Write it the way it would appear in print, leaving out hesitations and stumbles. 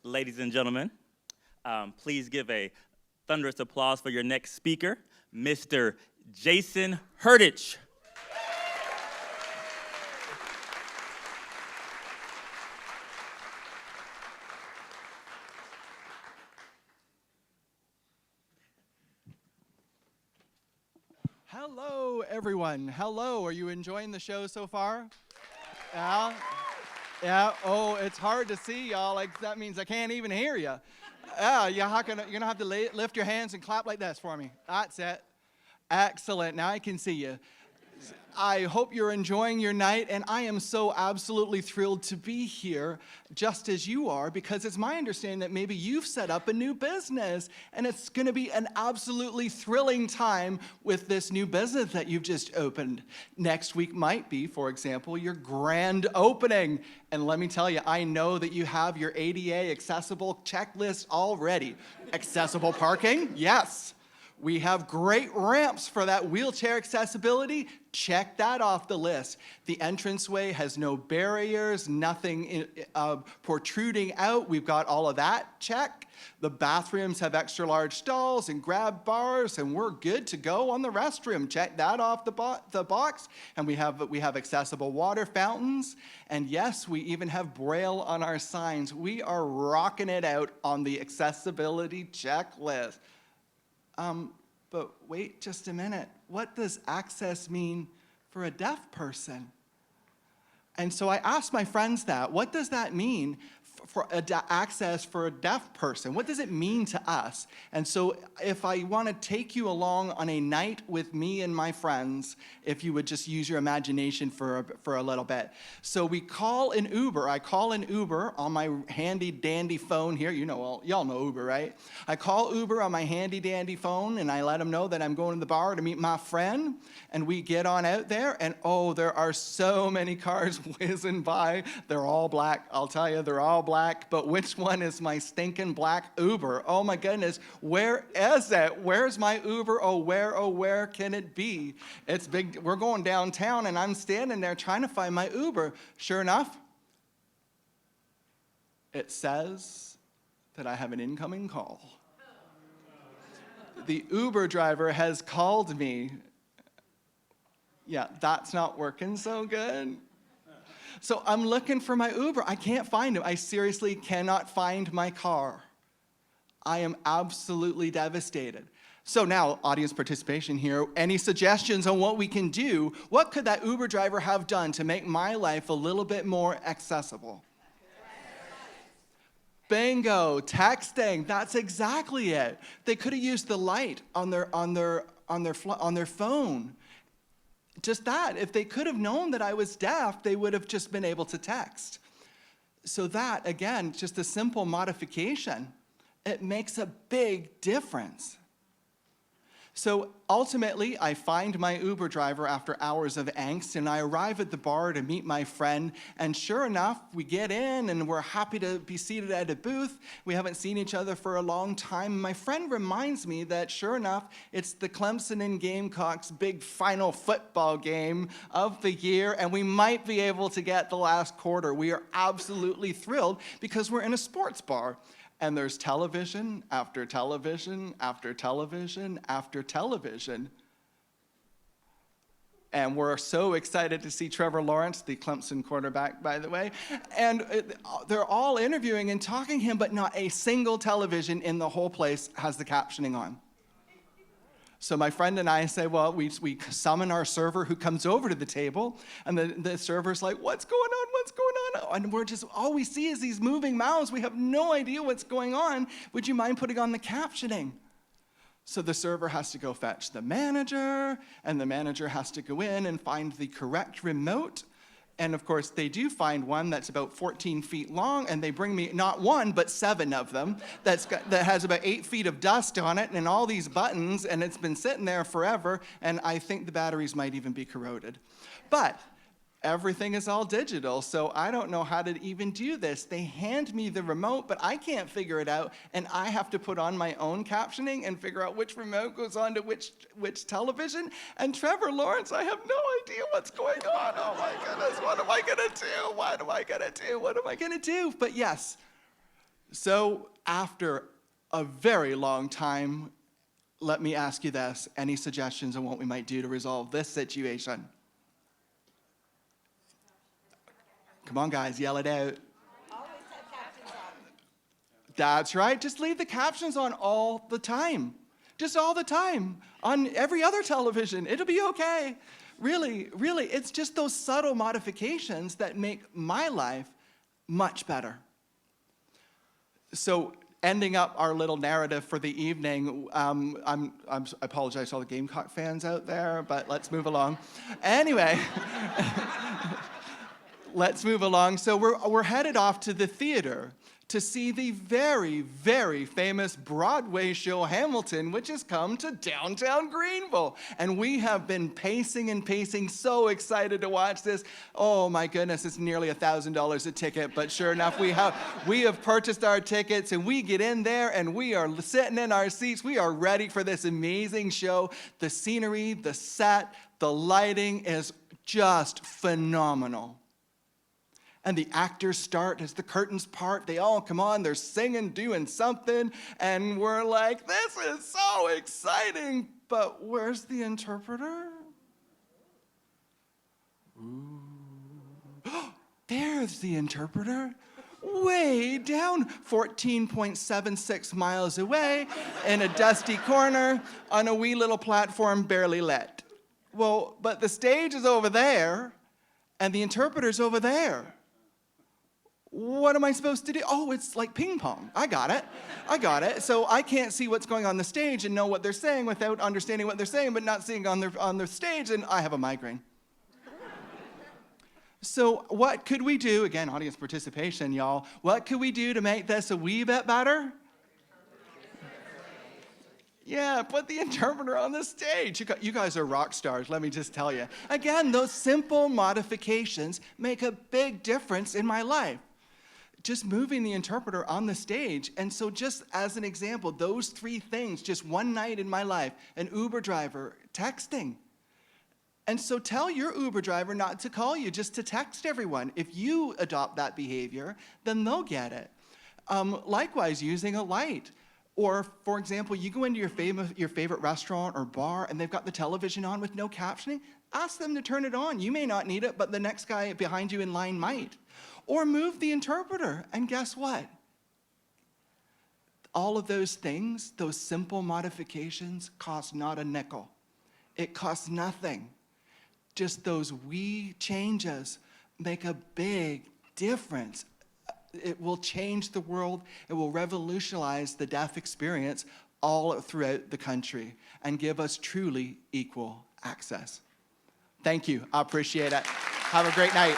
Ladies and gentlemen, please give a thunderous applause for your next speaker, Mr. Jason Hurdich. Hello, everyone. Hello. Are you enjoying the show so far? Yeah? Yeah. Oh, it's hard to see, y'all. Like, that means I can't even hear you. Yeah, you're going to have to lift your hands and clap like this for me. That's it. Excellent. Now I can see you. I hope you're enjoying your night, and I am so absolutely thrilled to be here, just as you are, because it's my understanding that maybe you've set up a new business, and it's going to be an absolutely thrilling time with this new business that you've just opened. Next week might be, for example, your grand opening, and let me tell you, I know that you have your ADA accessible checklist already. Accessible parking? Yes. We have great ramps for that wheelchair accessibility. Check that off the list. The entranceway has no barriers, nothing protruding out. We've got all of that. Check. The bathrooms have extra large stalls and grab bars, and we're good to go on the restroom. Check that off the box. And we have accessible water fountains. And yes, we even have Braille on our signs. We are rocking it out on the accessibility checklist. But wait just a minute. What does access mean for a deaf person? And so I asked my friends that. What does that mean for access for a deaf person? What does it mean to us? And so if I want to take you along on a night with me and my friends, if you would just use your imagination for a little bit. So we call an Uber. I call an Uber on my handy dandy phone here. Y'all know Uber, right? I call Uber on my handy dandy phone, and I let them know that I'm going to the bar to meet my friend. And we get on out there, and oh, there are so many cars whizzing by. They're all black. I'll tell you, they're all black, but which one is my stinking black Uber? Oh my goodness, where is it? Where's my Uber? Oh, where can it be? It's big. We're going downtown, and I'm standing there trying to find my Uber. Sure enough, it says that I have an incoming call. The Uber driver has called me. Yeah, that's not working so good. So I'm looking for my Uber. I can't find him. I seriously cannot find my car. I am absolutely devastated. So now, audience participation here. Any suggestions on what we can do? What could that Uber driver have done to make my life a little bit more accessible? Bingo, texting. That's exactly it. They could have used the light on their phone. Just that. If they could have known that I was deaf, they would have just been able to text. So that, again, just a simple modification. It makes a big difference. So ultimately, I find my Uber driver after hours of angst, and I arrive at the bar to meet my friend, and sure enough, we get in, and we're happy to be seated at a booth. We haven't seen each other for a long time. My friend reminds me that, sure enough, it's the Clemson and Gamecocks' big final football game of the year, and we might be able to get the last quarter. We are absolutely thrilled because we're in a sports bar. And there's television after television after television after television. And we're so excited to see Trevor Lawrence, the Clemson quarterback, by the way. And they're all interviewing and talking to him, but not a single television in the whole place has the captioning on. So my friend and I say, well, we summon our server who comes over to the table, and the server's like, what's going on? And we're just, all we see is these moving mouths. We have no idea what's going on. Would you mind putting on the captioning? So the server has to go fetch the manager, and the manager has to go in and find the correct remote. And of course, they do find one that's about 14 feet long, and they bring me not one, but 7 of them that has about 8 feet of dust on it and all these buttons, and it's been sitting there forever, and I think the batteries might even be corroded. But everything is all digital, so I don't know how to even do this. They hand me the remote, but I can't figure it out, and I have to put on my own captioning and figure out which remote goes on to which television. And Trevor Lawrence, I have no idea what's going on. Oh my goodness, what am I gonna do? What am I gonna do? But yes, So after a very long time, let me ask you this. Any suggestions on what we might do to resolve this situation? Come on, guys, yell it out. Always have captions on. That's right. Just leave the captions on all the time. Just all the time. On every other television. It'll be okay. Really, really, it's just those subtle modifications that make my life much better. So, ending up our little narrative for the evening, I apologize to all the Gamecock fans out there, but let's move along. Anyway, let's move along. So we're headed off to the theater to see the very, very famous Broadway show Hamilton, which has come to downtown Greenville. And we have been pacing and pacing, so excited to watch this. Oh my goodness, it's nearly $1,000 a ticket, but sure enough, we have purchased our tickets, and we get in there and we are sitting in our seats. We are ready for this amazing show. The scenery, the set, the lighting is just phenomenal. And the actors start, as the curtains part, they all come on, they're singing, doing something, and we're like, this is so exciting, but where's the interpreter? Ooh. There's the interpreter, way down, 14.76 miles away, in a dusty corner, on a wee little platform barely lit. Well, but the stage is over there, and the interpreter's over there. What am I supposed to do? Oh, it's like ping pong. I got it. So I can't see what's going on the stage and know what they're saying without understanding what they're saying, but not seeing on the stage, and I have a migraine. So what could we do? Again, audience participation, y'all. What could we do to make this a wee bit better? Yeah, put the interpreter on the stage. You guys are rock stars, let me just tell you. Again, those simple modifications make a big difference in my life. Just moving the interpreter on the stage. And so just as an example, those three things, just one night in my life, an Uber driver, texting. And so tell your Uber driver not to call you, just to text everyone. If you adopt that behavior, then they'll get it. Likewise, using a light. Or, for example, you go into your favorite restaurant or bar, and they've got the television on with no captioning. Ask them to turn it on. You may not need it, but the next guy behind you in line might. Or move the interpreter, and guess what? All of those things, those simple modifications, cost not a nickel. It costs nothing. Just those wee changes make a big difference. It will change the world. It will revolutionize the deaf experience all throughout the country and give us truly equal access. Thank you. I appreciate it. Have a great night.